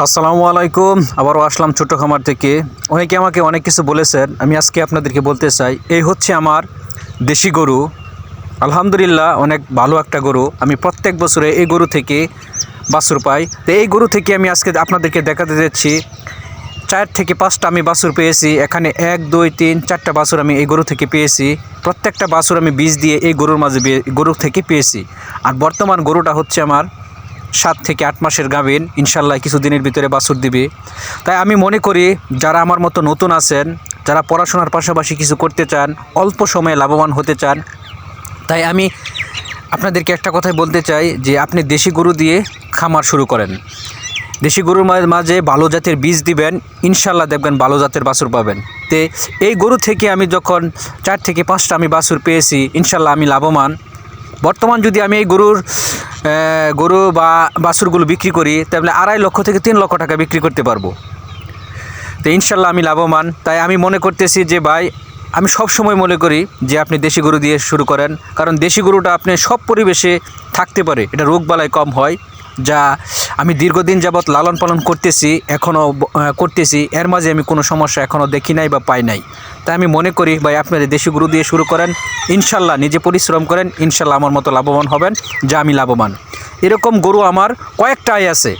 আসসালামু আলাইকুম। আবারও আসলাম ছোট্ট খামার থেকে। অনেকে আমাকে অনেক কিছু বলেছেন, আমি আজকে আপনাদেরকে বলতে চাই, এই হচ্ছে আমার দেশি গরু। আলহামদুলিল্লাহ অনেক ভালো একটা গরু। আমি প্রত্যেক বছরে এই গরু থেকে বাছুর পাই। তো এই গরু থেকে আমি আজকে আপনাদেরকে দেখাতে যাচ্ছি 4 থেকে 5টা আমি বাছুর পেয়েছি। এখানে 1 2 3 4টা বাছুর আমি এই গরু থেকে পেয়েছি। প্রত্যেকটা বাছুর আমি বীজ দিয়ে এই গরুর মাঝে গরু থেকে পেয়েছি। আর বর্তমান গরুটা হচ্ছে আমার 7 থেকে 8 মাসের গাভীন। ইনশাল্লাহ কিছুদিনের ভিতরে বাছুর দিবে। তাই আমি মনে করি যারা আমার মতো নতুন আছেন, যারা পড়াশোনার পাশাপাশি কিছু করতে চান, অল্প সময়ে লাভবান হতে চান, তাই আমি আপনাদেরকে একটা কথাই বলতে চাই যে আপনি দেশি গরু দিয়ে খামার শুরু করেন। দেশি গরুর মাঝে ভালো জাতের বীজ দিবেন, ইনশাল্লাহ দেখবেন ভালো জাতের বাছুর পাবেন। তে এই গরু থেকে আমি যখন 4 থেকে 5টা আমি বাছুর পেয়েছি, ইনশাল্লাহ আমি লাভবান। বর্তমান যদি আমি এই গরু বা বাছুরগুলো বিক্রি করি, তাহলে 2.5 লক্ষ থেকে 3 লক্ষ টাকা বিক্রি করতে পারবো। তো ইনশাল্লাহ আমি লাভবান। তাই আমি মনে করতেছি যে ভাই, আমি সব সময় মনে করি যে আপনি দেশি গরু দিয়ে শুরু করেন, কারণ দেশি গরুটা আপনি সব পরিবেশে থাকতে পারে, এটা রোগবালাই কম হয়। যা আমি দীর্ঘদিন যাবৎ লালন পালন করতেছি, এখনও করতেছি, এর মাঝে আমি কোনো সমস্যা এখনও দেখি নাই বা পাই নাই। তাই আমি মনে করি ভাই আপনারা দেশি গরু দিয়ে শুরু করেন, ইনশাল্লাহ নিজে পরিশ্রম করেন, ইনশাল্লাহ আমার মতো লাভবান হবেন, যা আমি লাভবান। এরকম গরু আমার কয়েকটাই আছে।